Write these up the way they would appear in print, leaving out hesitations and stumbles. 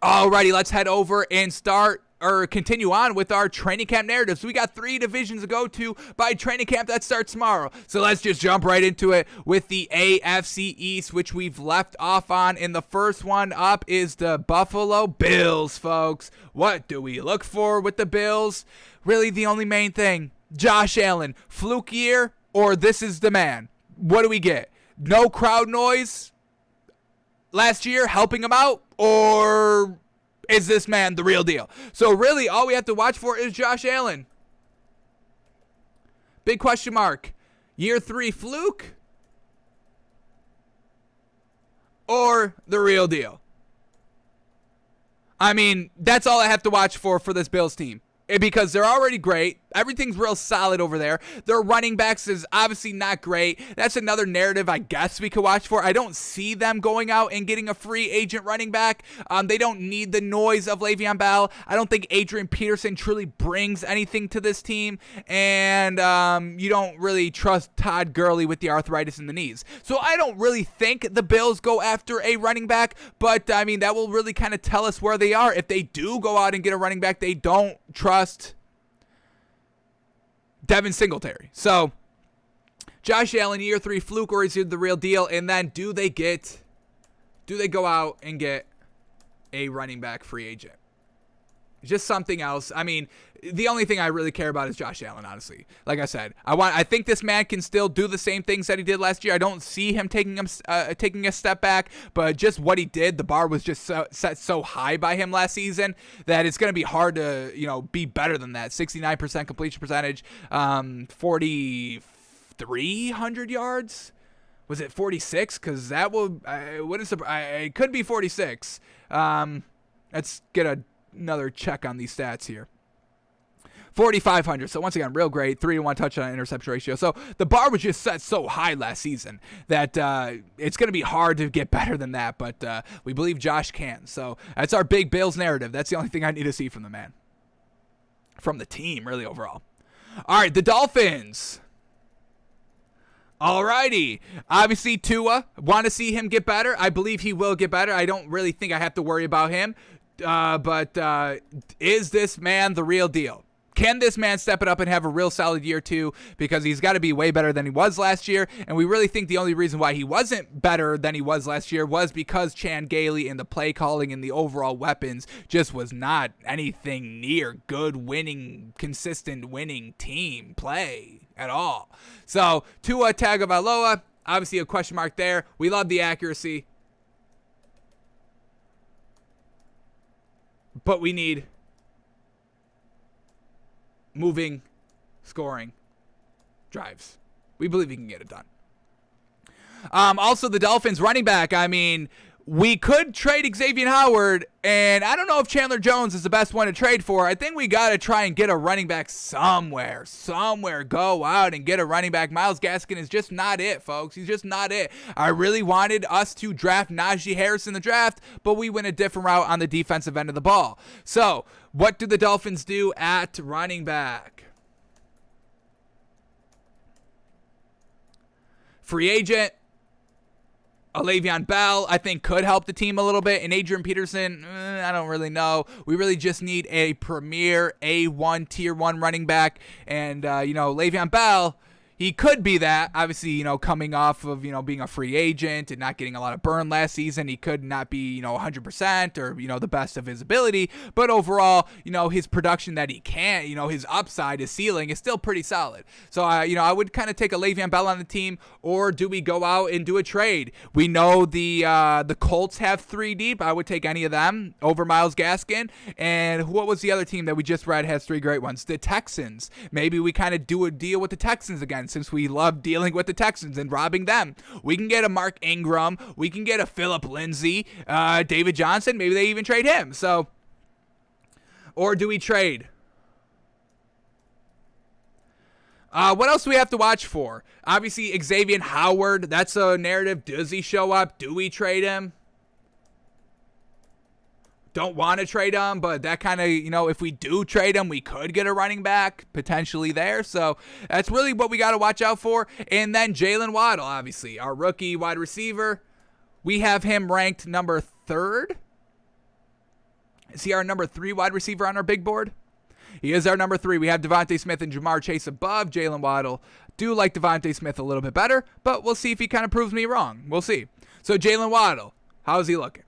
Alrighty, let's head over and continue on with our training camp narratives. We got 3 divisions to go to by training camp that starts tomorrow. So let's just jump right into it with the AFC East, which we've left off on. And the first one up is the Buffalo Bills, folks. What do we look for with the Bills? Really, the only main thing, Josh Allen, fluke year, or this is the man? What do we get? No crowd noise last year helping him out, or is this man the real deal? So really all we have to watch for is Josh Allen. Big question mark. Year 3 fluke or the real deal? I mean, that's all I have to watch for this Bills team. Because they're already great. Everything's real solid over there. Their running backs is obviously not great. That's another narrative I guess we could watch for. I don't see them going out and getting a free agent running back. They don't need the noise of Le'Veon Bell. I don't think Adrian Peterson truly brings anything to this team. And you don't really trust Todd Gurley with the arthritis in the knees. So I don't really think the Bills go after a running back. But, I mean, that will really kind of tell us where they are. If they do go out and get a running back, they don't trust Devin Singletary. So Josh Allen, year 3 fluke, or is he the real deal? And then do they go out and get a running back free agent? Just something else. I mean, the only thing I really care about is Josh Allen, honestly. Like I said, I think this man can still do the same things that he did last year. I don't see him taking a step back, but just what he did, the bar was just set so high by him last season that it's going to be hard to, be better than that. 69% completion percentage, 4,300 yards. Was it 46? Because that will, it could be 46. Let's get another check on these stats here. 4,500. So once again, real great. 3-to-1 touchdown interception ratio. So the bar was just set so high last season that it's going to be hard to get better than that. But we believe Josh can. So that's our big Bills narrative. That's the only thing I need to see from the man. From the team, really, overall. All right, the Dolphins. Alrighty. Obviously, Tua. Want to see him get better. I believe he will get better. I don't really think I have to worry about him. But is this man the real deal? Can this man step it up and have a real solid year 2? Because he's got to be way better than he was last year. And we really think the only reason why he wasn't better than he was last year was because Chan Gailey and the play calling and the overall weapons just was not anything near good winning, consistent winning team play at all. So Tua Tagovailoa, obviously a question mark there. We love the accuracy, but we need moving, scoring drives. We believe he can get it done. Also, the Dolphins running back. I mean, we could trade Xavier Howard, and I don't know if Chandler Jones is the best one to trade for. I think we got to try and get a running back somewhere. Go out and get a running back. Myles Gaskin is just not it, folks. He's just not it. I really wanted us to draft Najee Harris in the draft, but we went a different route on the defensive end of the ball. So, what do the Dolphins do at running back? Free agent. Le'Veon Bell, I think, could help the team a little bit. And Adrian Peterson, I don't really know. We really just need a premier A1, Tier 1 running back. And, Le'Veon Bell, he could be that. Obviously, coming off of, being a free agent and not getting a lot of burn last season, he could not be, 100% or, the best of his ability. But overall, his production that he can, his upside, his ceiling is still pretty solid. So, I would kind of take a Le'Veon Bell on the team, or do we go out and do a trade? We know the Colts have 3 deep. I would take any of them over Myles Gaskin. And what was the other team that we just read has 3 great ones? The Texans. Maybe we kind of do a deal with the Texans again, since we love dealing with the Texans and robbing them. We can get a Mark Ingram. We can get a Phillip Lindsay. David Johnson. Maybe they even trade him. So, or do we trade? What else do we have to watch for? Obviously, Xavier Howard. That's a narrative. Does he show up? Do we trade him? Don't want to trade him, but that kind of, if we do trade him, we could get a running back potentially there. So that's really what we got to watch out for. And then Jalen Waddle, obviously, our rookie wide receiver. We have him ranked number 3rd Is he our number 3 wide receiver on our big board? He is our number 3. We have Devontae Smith and Jamar Chase above Jalen Waddle. Do like Devontae Smith a little bit better, but we'll see if he kind of proves me wrong. We'll see. So Jalen Waddle, how's he looking?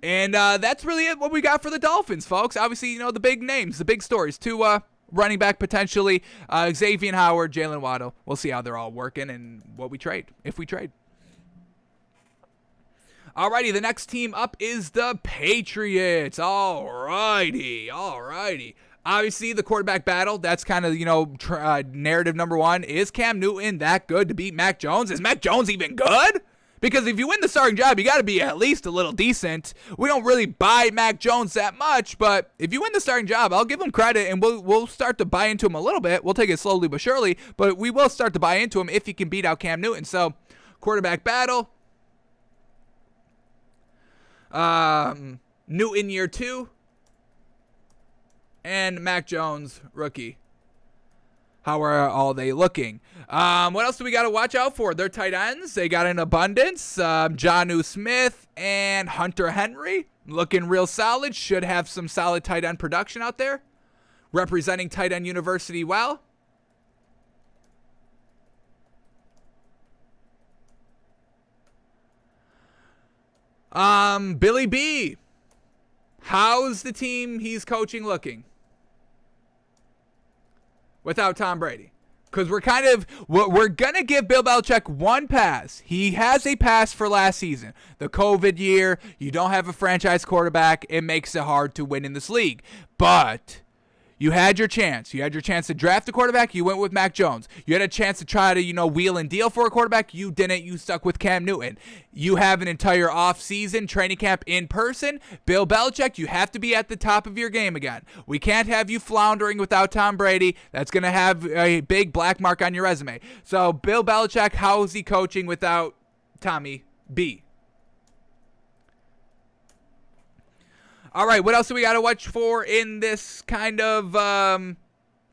And that's really it, what we got for the Dolphins, folks. Obviously, the big names, the big stories. 2 running back potentially, Xavier Howard, Jalen Waddle. We'll see how they're all working and what we trade, if we trade. Alrighty, the next team up is the Patriots. Alrighty. Obviously, the quarterback battle, that's kind of, narrative number 1. Is Cam Newton that good to beat Mac Jones? Is Mac Jones even good? Because if you win the starting job, you got to be at least a little decent. We don't really buy Mac Jones that much, but if you win the starting job, I'll give him credit, and we'll start to buy into him a little bit. We'll take it slowly but surely, but we will start to buy into him if he can beat out Cam Newton. So, quarterback battle. Newton year 2. And Mac Jones, rookie. How are all they looking? What else do we got to watch out for? Their tight ends, they got an abundance. Jonnu Smith and Hunter Henry, looking real solid. Should have some solid tight end production out there. Representing Tight End University well. Billy B. How's the team he's coaching looking without Tom Brady? Because we're going to give Bill Belichick one pass. He has a pass for last season. The COVID year, you don't have a franchise quarterback. It makes it hard to win in this league. But you had your chance. You had your chance to draft a quarterback. You went with Mac Jones. You had a chance to try to, wheel and deal for a quarterback. You didn't. You stuck with Cam Newton. You have an entire offseason training camp in person. Bill Belichick, you have to be at the top of your game again. We can't have you floundering without Tom Brady. That's going to have a big black mark on your resume. So, Bill Belichick, how is he coaching without Tommy B? All right, what else do we got to watch for in this kind of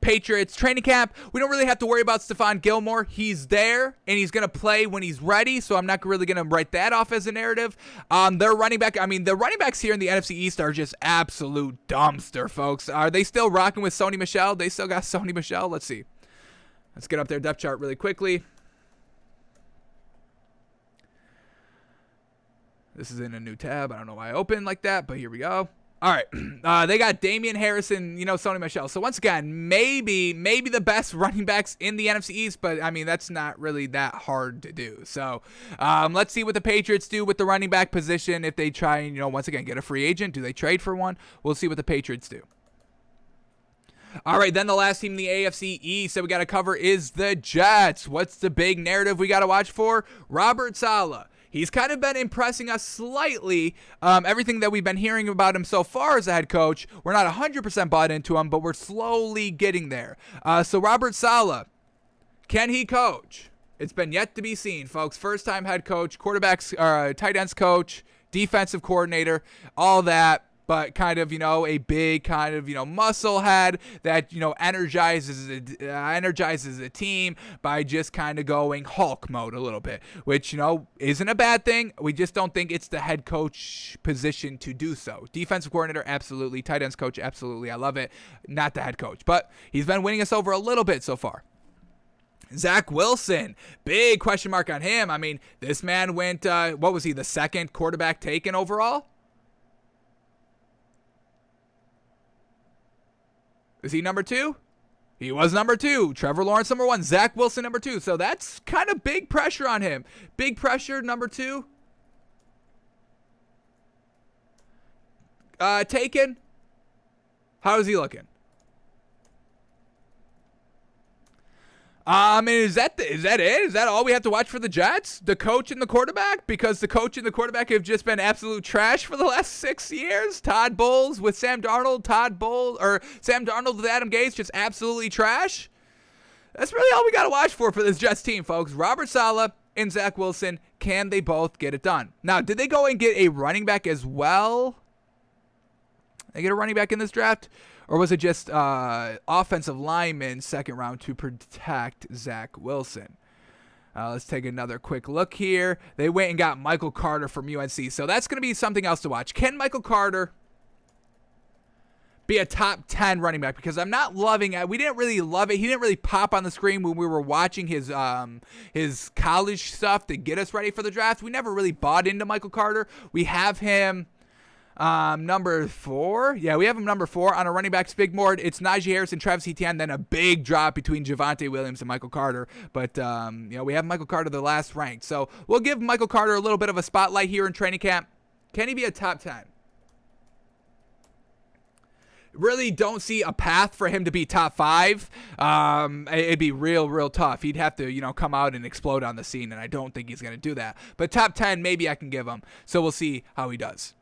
Patriots training camp? We don't really have to worry about Stephon Gilmore. He's there, and he's going to play when he's ready, so I'm not really going to write that off as a narrative. Their running back, the running backs here in the NFC East are just absolute dumpster, folks. Are they still rocking with Sony Michel? They still got Sony Michel? Let's see. Let's get up their depth chart really quickly. This is in a new tab. I don't know why I opened like that, but here we go. All right. They got Damian Harrison, Sony Michel. So once again, maybe the best running backs in the NFC East, but that's not really that hard to do. So let's see what the Patriots do with the running back position. If they try and, once again, get a free agent, do they trade for one? We'll see what the Patriots do. All right, then the last team in the AFC East that we got to cover is the Jets. What's the big narrative we got to watch for? Robert Saleh. He's kind of been impressing us slightly. Everything that we've been hearing about him so far as a head coach, we're not 100% bought into him, but we're slowly getting there. So Robert Saleh, can he coach? It's been yet to be seen, folks. First-time head coach, quarterbacks, tight ends coach, defensive coordinator, all that. But kind of, a big kind of, muscle head that, energizes a team by just kind of going Hulk mode a little bit, which, isn't a bad thing. We just don't think it's the head coach position to do so. Defensive coordinator, absolutely. Tight ends coach, absolutely. I love it. Not the head coach, but he's been winning us over a little bit so far. Zach Wilson, big question mark on him. This man went, what was he, the second quarterback taken overall? Is he number 2? He was number 2. Trevor Lawrence number 1. Zach Wilson number 2. So that's kind of big pressure on him. Big pressure, number 2. Taken. How is he looking? Is that it? Is that all we have to watch for the Jets? The coach and the quarterback? Because the coach and the quarterback have just been absolute trash for the last 6 years. Todd Bowles with Sam Darnold. Sam Darnold with Adam Gase, just absolutely trash. That's really all we got to watch for this Jets team, folks. Robert Saleh and Zach Wilson, can they both get it done? Now, did they go and get a running back as well? They get a running back in this draft? Or was it just offensive lineman second round to protect Zach Wilson? Let's take another quick look here. They went and got Michael Carter from UNC. So that's going to be something else to watch. Can Michael Carter be a top 10 running back? Because I'm not loving it. We didn't really love it. He didn't really pop on the screen when we were watching his college stuff to get us ready for the draft. We never really bought into Michael Carter. We have him number 4. Yeah, we have him number 4 on a running back's big board. It's Najee Harris and Travis Etienne, then a big drop between Javonte Williams and Michael Carter. But, we have Michael Carter the last ranked. So we'll give Michael Carter a little bit of a spotlight here in training camp. Can he be a top 10? Really don't see a path for him to be top 5. It'd be real tough. He'd have to, come out and explode on the scene, and I don't think he's going to do that. But top 10, maybe I can give him. So we'll see how he does.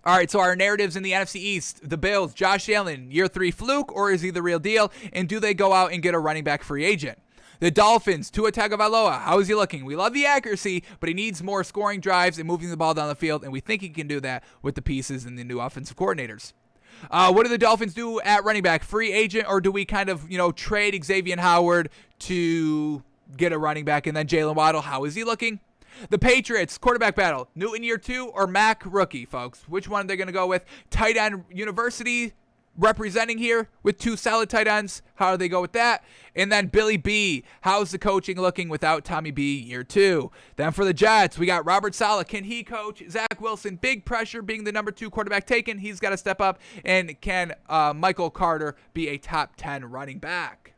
All right, so our narratives in the NFC East, the Bills, Josh Allen, year 3 fluke, or is he the real deal? And do they go out and get a running back free agent? The Dolphins, Tua Tagovailoa, how is he looking? We love the accuracy, but he needs more scoring drives and moving the ball down the field, and we think he can do that with the pieces and the new offensive coordinators. What do the Dolphins do at running back? Free agent, or do we kind of, trade Xavier Howard to get a running back? And then Jalen Waddle, how is he looking? The Patriots, quarterback battle, Newton year 2 or Mack rookie, folks? Which one are they going to go with? Tight end university representing here with 2 solid tight ends. How do they go with that? And then Billy B, how's the coaching looking without Tommy B year 2? Then for the Jets, we got Robert Saleh. Can he coach? Zach Wilson, big pressure being the number 2 quarterback taken. He's got to step up. And can Michael Carter be a top 10 running back?